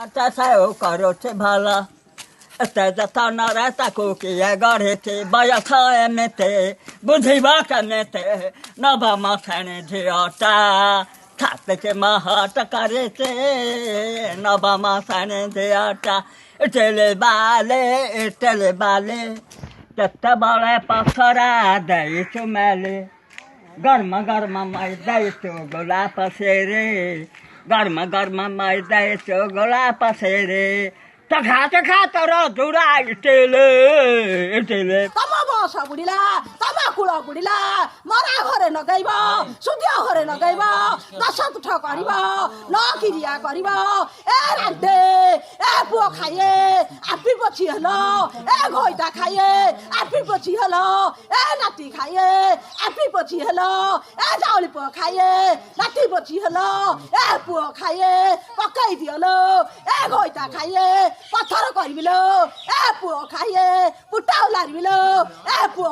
চাষাও করছে ভালা তানারা তাকু কি গড়েছে বয়স এমনিতে বুঝিবা কেমনিতে নবা মাথানে ঝিওটা থাকতে মাহাট করেছে নবা মাথানে ঝিওটা টেলে বালে তত্ত বড় পাথরা দেয় চুমেলে গরম গরম মাই দেয় তো গোলাপ সেরে গরম গরম মাই দেয় তো গোলাপ সেরে খাতে রুড়া টেলে তম বস বুড়িলা তমা কুল বুড়িলা মরা ঘরে নগাইব সুদিয়া ঘরে নগাইব দশ তুঠ করিব নকিরিয়া করিব এ রান্ধে এ পুଅ খাইয়ে আপি পছি হল এ ঘইটা খাইয়ে আপি পছি হল এ নাতি খাইয়ে আপি পছি হল এ চাউলি পুଅ খাইয়ে নাতি পছি হল এ পুଅ খাইয়ে পকাই দিଅଲ এ ঘইটা খাইয়ে পথর করিবিল এ পুଅ খাইয়ে পুটাও লারিবিল এ পুଅ